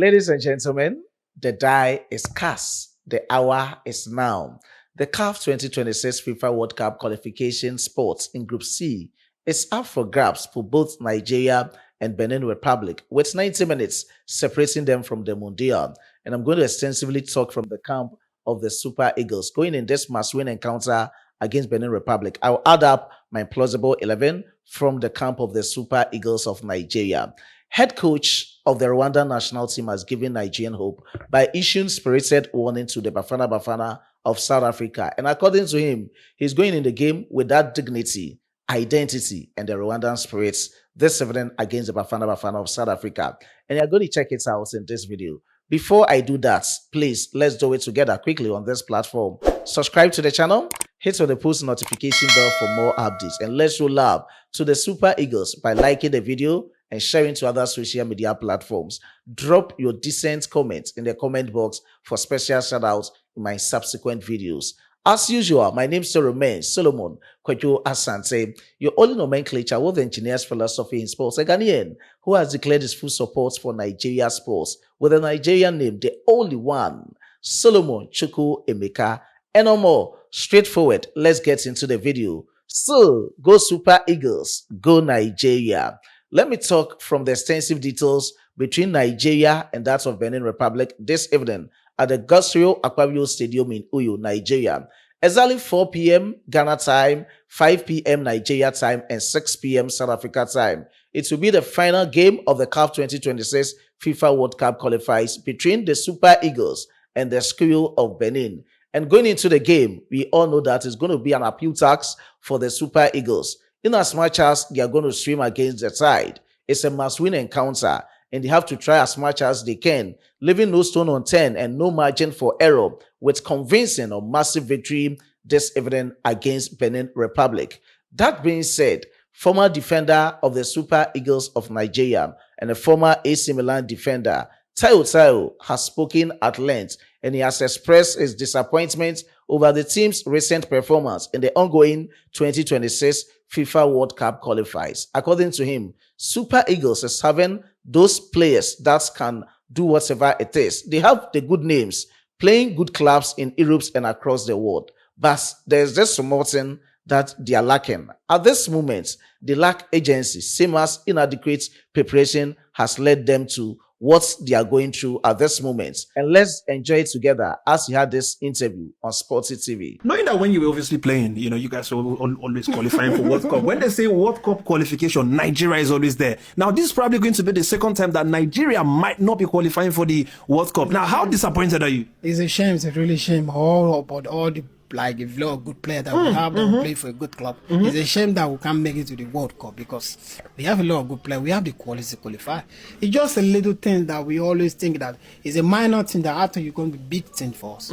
Ladies and gentlemen, the die is cast. The hour is now. The CAF 2026 FIFA World Cup qualification sports in Group C is up for grabs for both Nigeria and Benin Republic, with 90 minutes separating them from the Mundial. And I'm going to extensively talk from the camp of the Super Eagles going in this must-win encounter against Benin Republic. I'll add up my plausible 11 from the camp of the Super Eagles of Nigeria. Head coach of the Rwanda national team has given Nigerian hope by issuing spirited warning to the Bafana Bafana of South Africa. And according to him, he's going in the game with that dignity, identity, and the Rwandan spirits this evening against the Bafana Bafana of South Africa. And you're going to check it out in this video. Before I do that, please, let's do it together quickly on this platform. Subscribe to the channel, hit on the post notification bell for more updates, and let's show love to the Super Eagles by liking the video and sharing to other social media platforms. Drop your decent comments in the comment box for special shoutouts in my subsequent videos. As usual, my name still remains Solomon Kwajo Asante, your only nomenclature with engineer's philosophy in sports, a Ghanaian who has declared his full support for Nigeria sports with a Nigerian name, the only one, Solomon Chukwu Emeka. And no more, straightforward, let's get into the video. So, go Super Eagles, go Nigeria. Let me talk from the extensive details between Nigeria and that of Benin Republic this evening at the Gusrio Aquabio Stadium in Uyo, Nigeria. Exactly 4 p.m. Ghana time, 5 p.m. Nigeria time, and 6 p.m. South Africa time. It will be the final game of the CAF 2026 FIFA World Cup qualifiers between the Super Eagles and the Squirrel of Benin. And going into the game, we all know that it's going to be an appeal tax for the Super Eagles. In as much as they are going to swim against the tide, it's a must-win encounter, and they have to try as much as they can, leaving no stone unturned and no margin for error, with convincing or massive victory this evening against Benin Republic. That being said, former defender of the Super Eagles of Nigeria and a former AC Milan defender, Taiwo has spoken at length, and he has expressed his disappointment over the team's recent performance in the ongoing 2026 FIFA World Cup qualifiers. According to him, Super Eagles is having those players that can do whatever it is. They have the good names, playing good clubs in Europe and across the world. But there's just something that they are lacking. At this moment, they lack agency, same as inadequate preparation has led them to what they are going through at this moment. And let's enjoy it together as he had this interview on Sporty TV. Knowing that when you were obviously playing, you guys were always qualifying for World Cup. When they say World Cup qualification, Nigeria is always there. Now, this is probably going to be the second time that Nigeria might not be qualifying for the World Cup. Now, how disappointed are you? It's a shame. It's a really shame. All about all the like a lot of good players that we have that will play for a good club. It's a shame that we can't make it to the World Cup because we have a lot of good players. We have the quality to qualify. It's just a little thing that we always think that is a minor thing that after you're going to be big thing for us.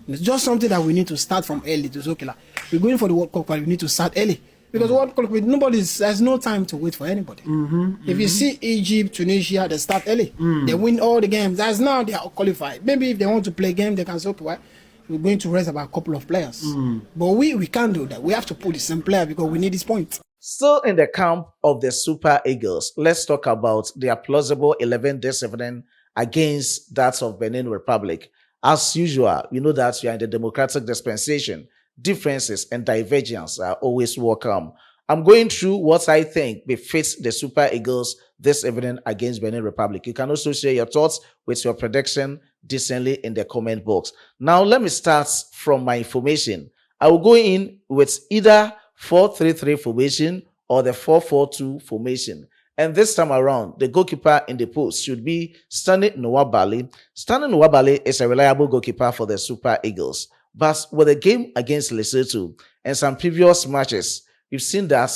It's just something that we need to start from early. To okay, like, we're going for the World Cup, but we need to start early. Because World Cup, there's no time to wait for anybody. If you see Egypt, Tunisia, they start early. They win all the games. That's now they are qualified. Maybe if they want to play a game, they can say, okay, well, we're going to rest about a couple of players. But we can't do that. We have to put the same player because we need this point. Still in the camp of the Super Eagles, let's talk about their plausible 11 this evening against that of Benin Republic. As usual, you know that we are in the democratic dispensation. Differences and divergence are always welcome. I'm going through what I think befits the Super Eagles this evening against Benin Republic. You can also share your thoughts with your prediction decently in the comment box. Now, let me start from my formation. I will go in with either 4-3-3 formation or the 4-4-2 formation. And this time around, the goalkeeper in the post should be Stanley Nwabali. Stanley Nwabali is a reliable goalkeeper for the Super Eagles. But with a game against Lesotho and some previous matches, you've seen that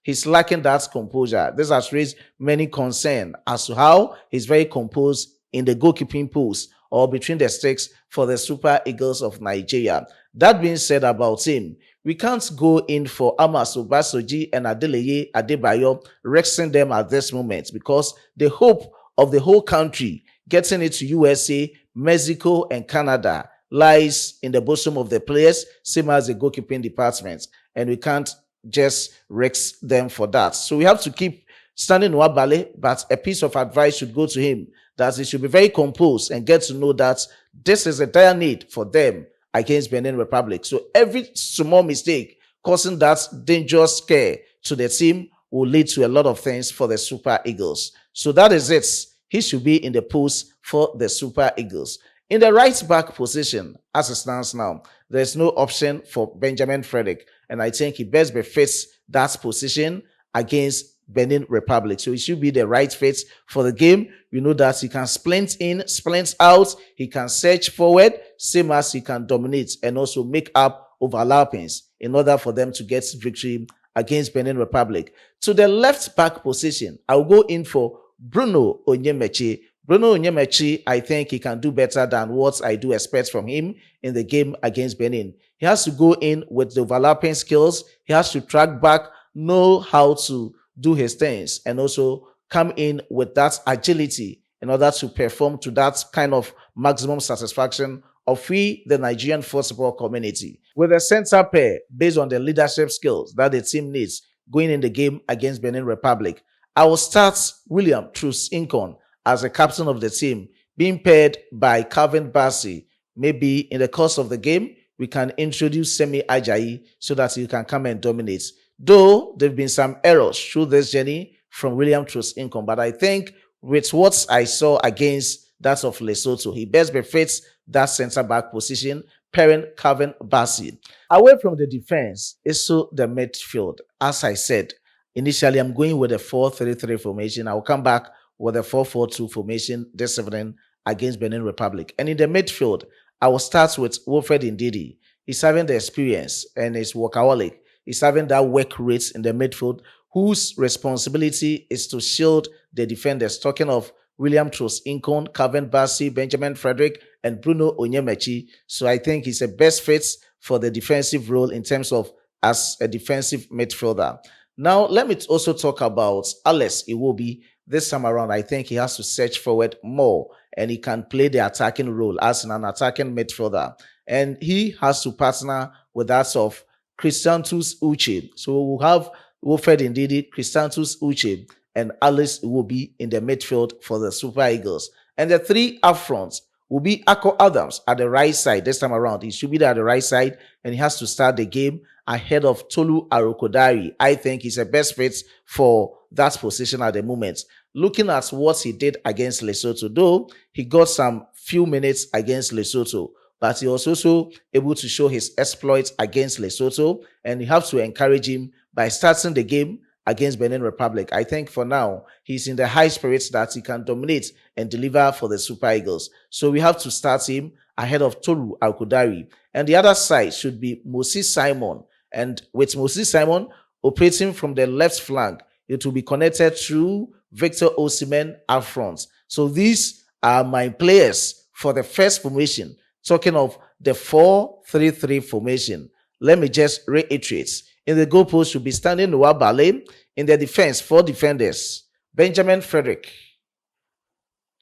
he's lacking that composure. This has raised many concerns as to how he's very composed in the goalkeeping post or between the sticks for the Super Eagles of Nigeria. That being said about him, we can't go in for Amasu Basoji and Adeleye Adebayo, resting them at this moment because the hope of the whole country getting it to USA, Mexico, and Canada lies in the bosom of the players, same as the goalkeeping department. And we can't just risk them for that. So we have to keep Standing Nwabali, but a piece of advice should go to him that he should be very composed and get to know that this is a dire need for them against Benin Republic. So every small mistake causing that dangerous scare to the team will lead to a lot of things for the Super Eagles. So that is it. He should be in the post for the Super Eagles. In the right back position, as it stands now, there's no option for Benjamin Frederick, and I think he best befits that position against Benin Republic. So he should be the right fit for the game. We know that he can splint in, splint out, he can surge forward, same as he can dominate and also make up overlappings in order for them to get victory against Benin Republic. To the left back position, I'll go in for Bruno Onyemechi. Bruno Onyemechi, I think he can do better than what I do expect from him in the game against Benin. He has to go in with the overlapping skills. He has to track back, know how to do his things, and also come in with that agility in order to perform to that kind of maximum satisfaction of we, the Nigerian football community. With a center pair based on the leadership skills that the team needs going in the game against Benin Republic, I will start William Truss-Incon as the captain of the team, being paired by Calvin Bassey. Maybe in the course of the game, we can introduce Semi Ajayi so that he can come and dominate. Though there have been some errors through this journey from William Truss-Incon, but I think with what I saw against that of Lesotho, he best befits that centre-back position, pairing Calvin Bassey. Away from the defense, is so the midfield. As I said, initially I'm going with a 4-3-3 formation. I will come back with a 4-4-2 formation this evening against Benin Republic. And in the midfield, I will start with Wilfred Ndidi. He's having the experience and he's workaholic. He's having that work rate in the midfield, whose responsibility is to shield the defenders. Talking of William Truss-Incon, Calvin Bassey, Benjamin Frederick, and Bruno Onyemechi. So I think he's the best fit for the defensive role in terms of as a defensive midfielder. Now, let me also talk about Alex Iwobi. This time around, I think he has to search forward more and he can play the attacking role as an attacking midfielder. And he has to partner with that of Christiantus Uche. So we'll have Wilfred Ndidi, Christiantus Uche, and Alex Iwobi in the midfield for the Super Eagles. And the three up front will be Ako Adams at the right side. This time around, he should be there at the right side and he has to start the game ahead of Tolu Arokodare. I think he's the best fit for that position at the moment. Looking at what he did against Lesotho, though he got some few minutes against Lesotho, but he was also able to show his exploits against Lesotho, and you have to encourage him by starting the game against Benin Republic. I think for now, he's in the high spirits that he can dominate and deliver for the Super Eagles. So we have to start him ahead of Tolu Arokodare. And the other side should be Moses Simon. And with Moses Simon operating from the left flank, it will be connected through Victor Osimhen up front. So these are my players for the first formation. Talking of the 4-3-3 formation, let me just reiterate. In the goalpost should be standing Nwabali. In the defense, 4 defenders: Benjamin Frederick,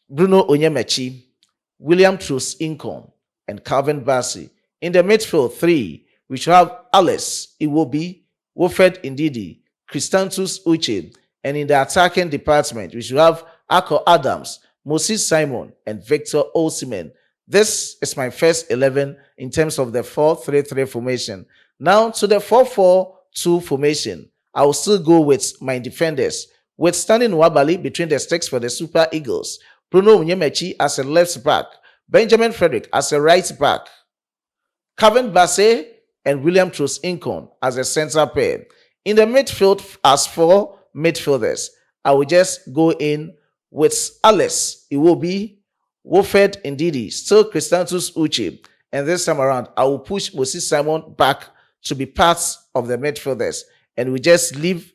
Bruno Onyemechi, William Truss-Incon, and Calvin Bassey. In the midfield, 3, we should have Alex Iwobi, Wilfred Ndidi, Christiantus Uche, and in the attacking department, we should have Ako Adams, Moses Simon, and Victor Osimhen. This is my first 11 in terms of the 4-3-3 formation. Now to the 4-4-2 formation, I will still go with my defenders, with standing Nwabali between the sticks for the Super Eagles, Bruno Onyemechi as a left back, Benjamin Frederick as a right back, Calvin Bassey and William Truss-Incon as a centre pair. In the midfield, as 4 midfielders, I will just go in with Alex Iwobi, Wilfred Ndidi, still Christiantus Uche, and this time around, I will push Moses Simon back to be part of the midfielders, and we just leave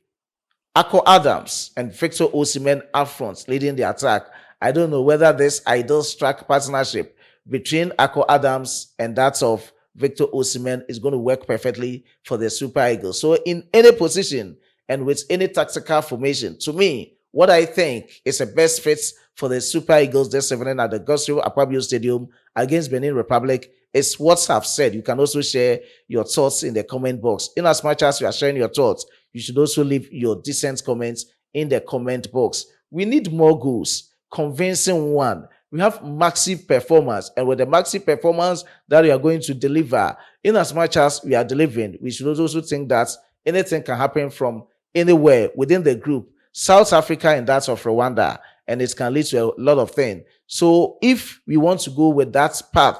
Ako Adams and Victor Osimhen up front leading the attack. I don't know whether this ideal strike partnership between Ako Adams and that of Victor Osimhen is going to work perfectly for the Super Eagles. So in any position and with any tactical formation, to me, what I think is the best fit for the Super Eagles this evening at the Gosiro Akpabio Stadium against Benin Republic is what I've said. You can also share your thoughts in the comment box. In as much as you are sharing your thoughts, you should also leave your decent comments in the comment box. We need more goals, convincing one. We have massive performance, and with the massive performance that we are going to deliver, in as much as we are delivering, we should also think that anything can happen from anywhere within the group, South Africa and that of Rwanda, and it can lead to a lot of things. So if we want to go with that path,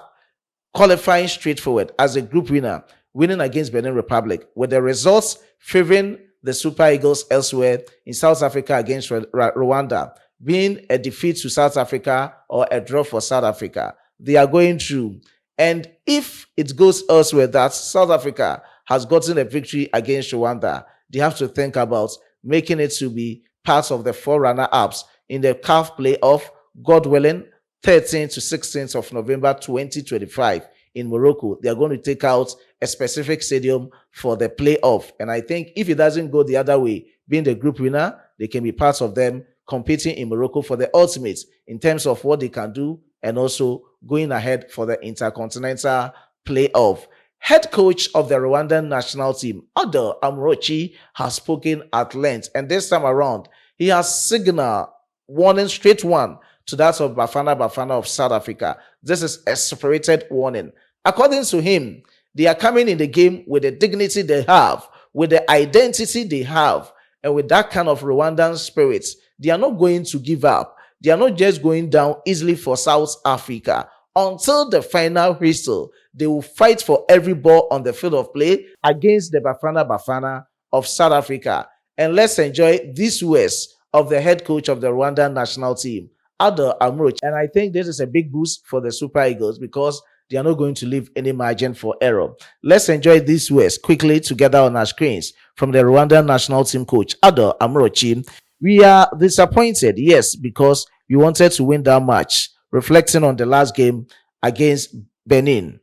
qualifying straightforward as a group winner, winning against Benin Republic, with the results favoring the Super Eagles elsewhere in South Africa against Rwanda, being a defeat to South Africa or a draw for South Africa, they are going through. And if it goes elsewhere that South Africa has gotten a victory against Rwanda, they have to think about making it to be part of the 4 runner-ups in the CAF playoff, God willing, 13th to 16th of November 2025 in Morocco. They are going to take out a specific stadium for the playoff. And I think if it doesn't go the other way, being the group winner, they can be part of them competing in Morocco for the ultimate in terms of what they can do and also going ahead for the intercontinental playoff. Head coach of the Rwandan national team, Ado Amrochi, has spoken at length, and this time around, he has signaled warning straight one to that of Bafana of South Africa. This is a separated warning. According to him, they are coming in the game with the dignity they have, with the identity they have, and with that kind of Rwandan spirit. They are not going to give up. They are not just going down easily for South Africa. Until the final whistle, they will fight for every ball on the field of play against the Bafana of South Africa. And let's enjoy these words of the head coach of the Rwandan national team, Ado Amrochi. And I think this is a big boost for the Super Eagles because they are not going to leave any margin for error. Let's enjoy these words quickly together on our screens from the Rwandan national team coach, Ado Amrochi. We are disappointed, yes, because we wanted to win that match, reflecting on the last game against Benin.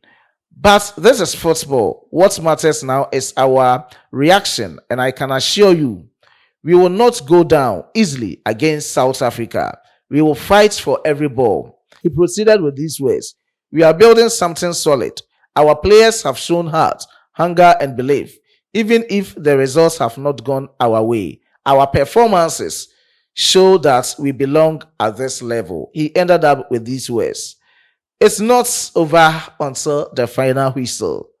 But this is football. What matters now is our reaction, and I can assure you, we will not go down easily against South Africa. We will fight for every ball. He proceeded with these words. We are building something solid. Our players have shown heart, hunger, and belief, even if the results have not gone our way. Our performances show that we belong at this level. He ended up with these words. It's not over until the final whistle.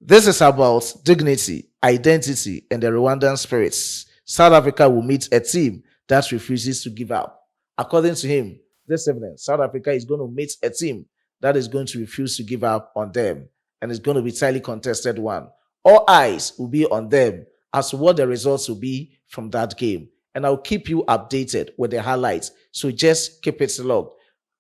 This is about dignity, identity, and the Rwandan spirits. South Africa will meet a team that refuses to give up. According to him, this evening, South Africa is going to meet a team that is going to refuse to give up on them, and it's going to be a tightly contested one. All eyes will be on them as to what the results will be from that game. And I'll keep you updated with the highlights. So just keep it logged.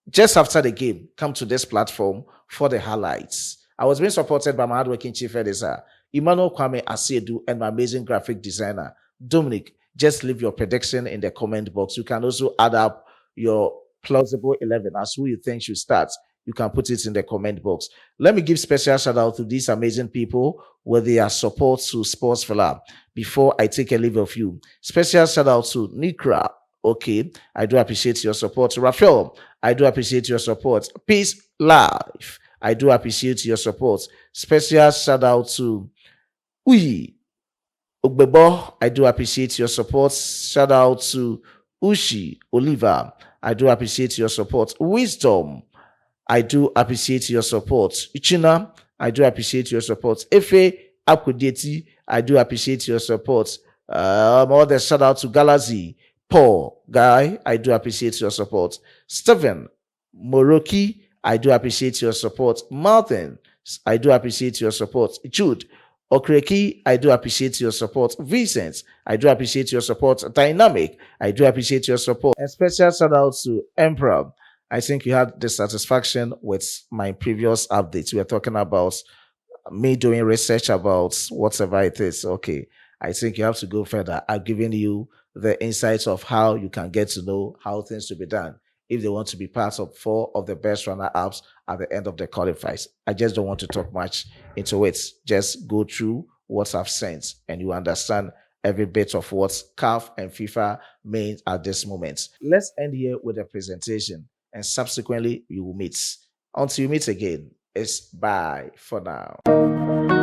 Just after the game, come to this platform for the highlights. I was being supported by my hardworking chief editor, Emmanuel Kwame Asiedu, and my amazing graphic designer, Dominic. Just leave your prediction in the comment box. You can also add up your plausible 11 as who you think should start. You can put it in the comment box. Let me give special shout out to these amazing people with their support to Sports Villa before I take a leave of you. Special shout out to Nikra. Okay, I do appreciate your support. Raphael, I do appreciate your support. Peace Life, I do appreciate your support. Special shout out to Uyi Ogbebo, I do appreciate your support. Shout out to Ushi Oliver, I do appreciate your support. Wisdom, I do appreciate your support. Ichina, I do appreciate your support. Efe Akudeti, I do appreciate your support. All the shout out to Galazi. Paul, Guy, I do appreciate your support. Stephen Moroki, I do appreciate your support. Martin, I do appreciate your support. Jude Okreki, I do appreciate your support. Vincent, I do appreciate your support. Dynamic, I do appreciate your support. A special shout out to Emperor. I think you had the satisfaction with my previous updates. We were talking about me doing research about whatever it is. Okay, I think you have to go further. I've given you the insights of how you can get to know how things to be done if they want to be part of 4 of the best runner-ups at the end of the qualifiers. I just don't want to talk much into it. Just go through what I've sent and you understand every bit of what CAF and FIFA mean at this moment. Let's end here with a presentation and subsequently we will meet. Until you meet again, it's bye for now.